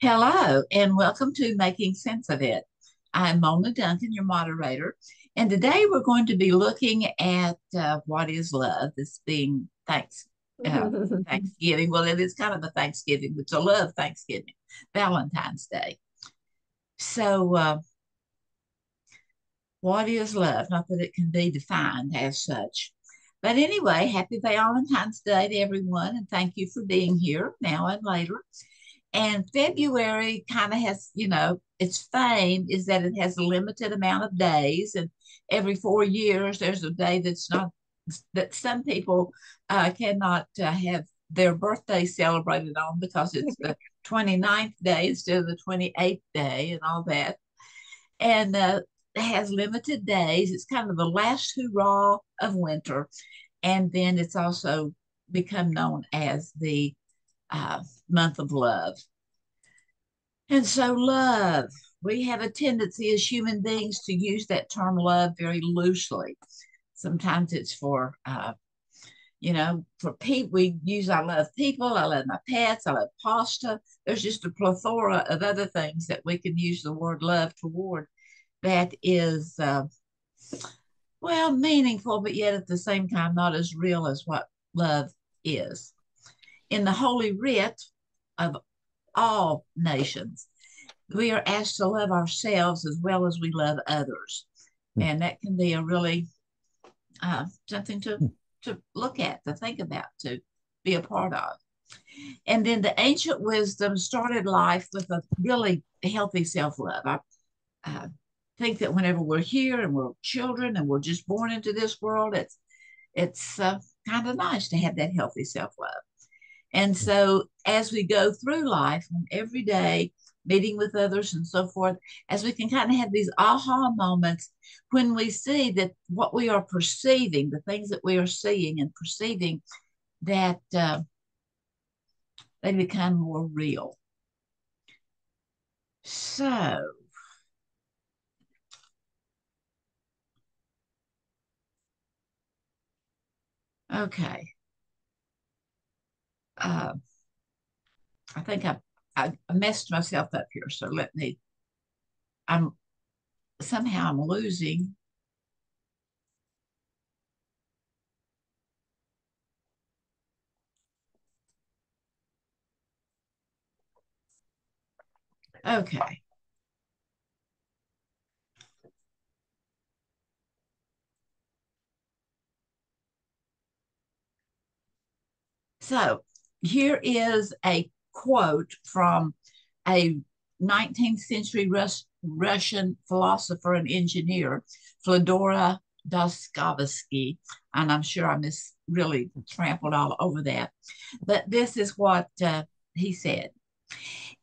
Hello, and welcome to Making Sense of It. I'm Mona Duncan, your moderator, and today we're going to be looking at what is love. This being Thanksgiving. Well, it is kind of a Thanksgiving, but it's a love Thanksgiving, Valentine's Day. So, what is love? Not that it can be defined as such. But anyway, happy Valentine's Day to everyone, and thank you for being here now and later. And February kind of has, its fame is that it has a limited amount of days. And every 4 years, there's a day that some people cannot have their birthday celebrated on because it's the 29th day instead of the 28th day and all that. And it has limited days. It's kind of the last hurrah of winter. And then it's also become known as the month of love. And so, love, we have a tendency as human beings to use that term love very loosely. Sometimes it's for people, we use I love people, I love my pets, I love pasta. There's just a plethora of other things that we can use the word love toward that is, meaningful, but yet at the same time not as real as what love is. In the Holy Writ of all nations, we are asked to love ourselves as well as we love others. And that can be a really something to look at, to think about, to be a part of. And then the ancient wisdom started life with a really healthy self love. I think that whenever we're here and we're children and we're just born into this world, it's kind of nice to have that healthy self love. And so as we go through life and every day, meeting with others and so forth, as we can kind of have these aha moments when we see that what we are perceiving, the things that we are seeing and perceiving, that they become more real. So, okay. Uh, I think I messed myself up here. So I'm somehow I'm losing. Okay. So here is a quote from a 19th century Russian philosopher and engineer, Fyodor Dostoevsky, and I'm sure I really trampled all over that. But this is what he said.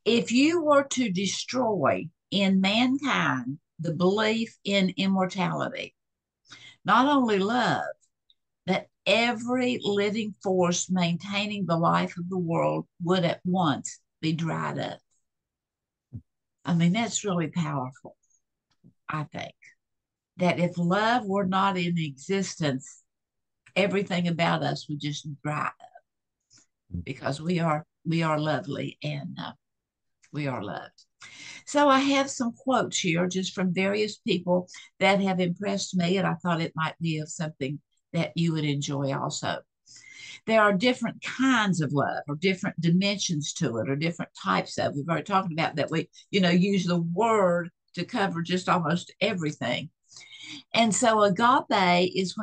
If you were to destroy in mankind the belief in immortality, not only love, that every living force maintaining the life of the world would at once be dried up. I mean, that's really powerful, I think. That if love were not in existence, everything about us would just dry up because we are lovely and we are loved. So I have some quotes here just from various people that have impressed me, and I thought it might be of something that you would enjoy also. There are different kinds of love or different dimensions to it or different types of. We've already talked about that. We, use the word to cover just almost everything. And so agape is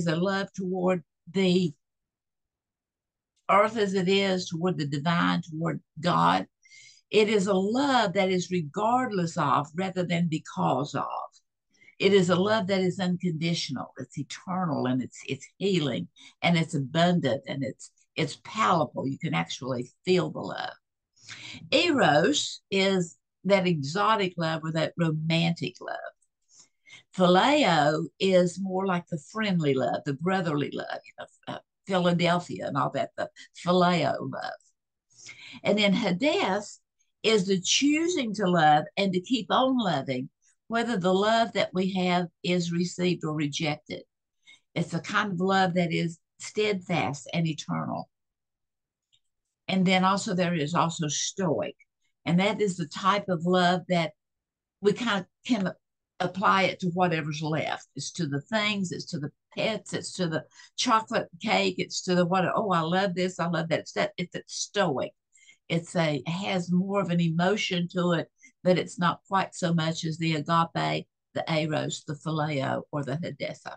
a love toward the earth as it is, toward the divine, toward God. It is a love that is regardless of rather than because of. It is a love that is unconditional. It's eternal and it's healing and it's abundant and it's palpable. You can actually feel the love. Eros is that exotic love or that romantic love. Phileo is more like the friendly love, the brotherly love, Philadelphia and all that, the phileo love. And then Hades is the choosing to love and to keep on loving, whether the love that we have is received or rejected. It's a kind of love that is steadfast and eternal. And then also there is also stoic. And that is the type of love that we kind of can apply it to whatever's left. It's to the things, it's to the pets, it's to the chocolate cake, it's to the what, oh, I love this, I love that. It's stoic. It has more of an emotion to it, but it's not quite so much as the agape, the eros, the phileo, or the hedessa.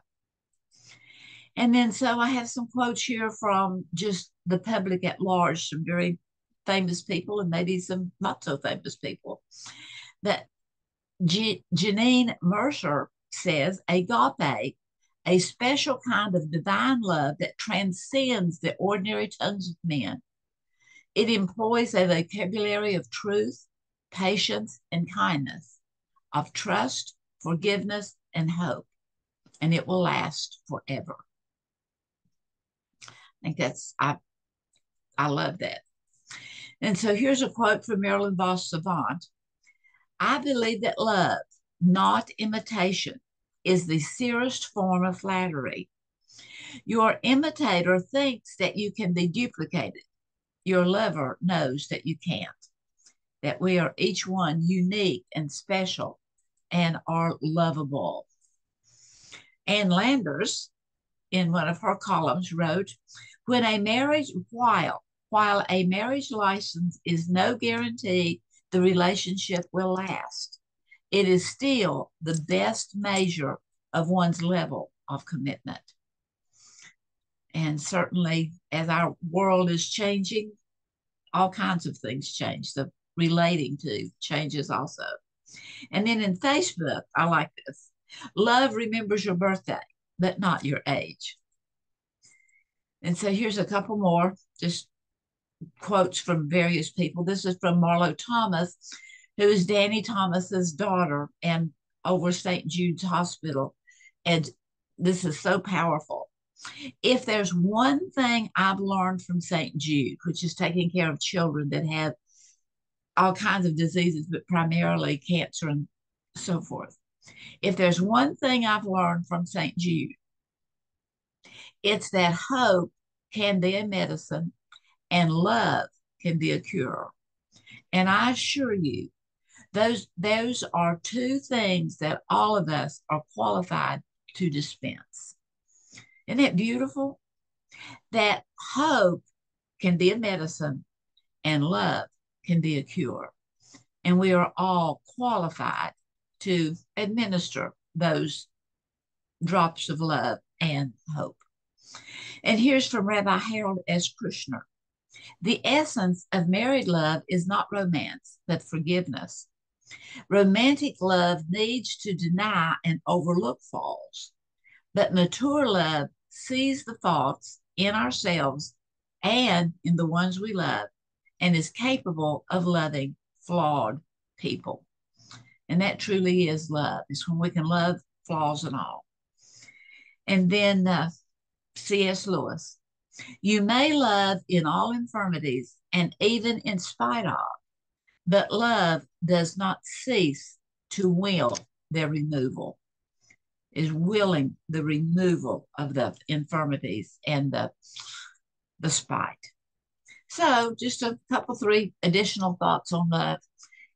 And then so I have some quotes here from just the public at large, some very famous people and maybe some not so famous people. That Janine Mercer says, agape, a special kind of divine love that transcends the ordinary tongues of men. It employs a vocabulary of truth, patience, and kindness, of trust, forgiveness, and hope, and it will last forever. I think I love that. And so here's a quote from Marilyn Voss Savant. I believe that love, not imitation, is the sincerest form of flattery. Your imitator thinks that you can be duplicated. Your lover knows that you can't, that we are each one unique and special and are lovable. Ann Landers, in one of her columns, wrote, when a marriage, while a marriage license is no guarantee the relationship will last, it is still the best measure of one's level of commitment. And certainly, as our world is changing, all kinds of things change. The relating to changes also. And then in Facebook, I like this. Love remembers your birthday, but not your age. And so here's a couple more, just quotes from various people. This is from Marlo Thomas, who is Danny Thomas's daughter and over St. Jude's Hospital. And this is so powerful. If there's one thing I've learned from St. Jude, which is taking care of children that have all kinds of diseases, but primarily cancer and so forth. If there's one thing I've learned from St. Jude, it's that hope can be a medicine and love can be a cure. And I assure you, those are two things that all of us are qualified to dispense. Isn't it beautiful? That hope can be a medicine and love can be a cure. And we are all qualified to administer those drops of love and hope. And here's from Rabbi Harold S. Kushner. The essence of married love is not romance, but forgiveness. Romantic love needs to deny and overlook faults, but mature love sees the faults in ourselves and in the ones we love and is capable of loving flawed people. And that truly is love. It's when we can love flaws and all. And then C.S. Lewis, you may love in all infirmities and even in spite of, but love does not cease to will their removal, is willing the removal of the infirmities and the spite. So just a couple, three additional thoughts on love.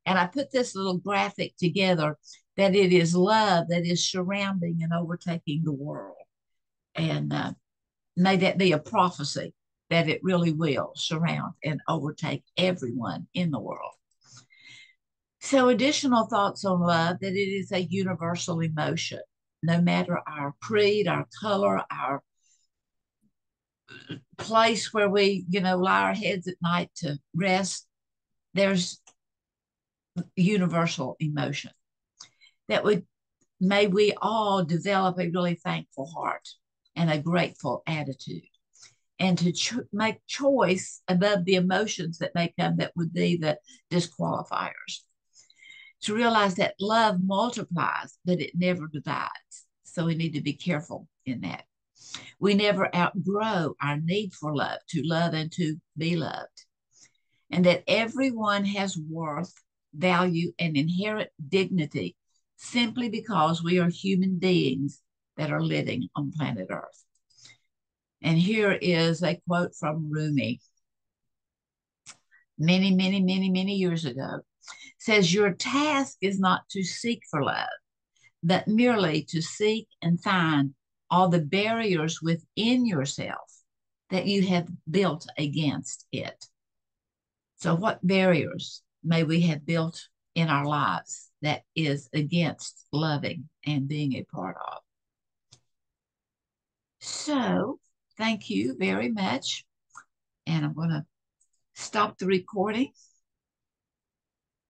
And I put this little graphic together that it is love that is surrounding and overtaking the world. And may that be a prophecy that it really will surround and overtake everyone in the world. So additional thoughts on love, that it is a universal emotion. No matter our creed, our color, our place where we, lie our heads at night to rest, there's universal emotion. May we all develop a really thankful heart and a grateful attitude, and to make choice above the emotions that may come that would be the disqualifiers. To realize that love multiplies, but it never divides. So we need to be careful in that. We never outgrow our need for love, to love and to be loved. And that everyone has worth, value, and inherent dignity simply because we are human beings that are living on planet Earth. And here is a quote from Rumi. many, many, many, many years ago, says your task is not to seek for love, but merely to seek and find all the barriers within yourself that you have built against it. So, what barriers may we have built in our lives that is against loving and being a part of? So, thank you very much. And I'm going to stop the recording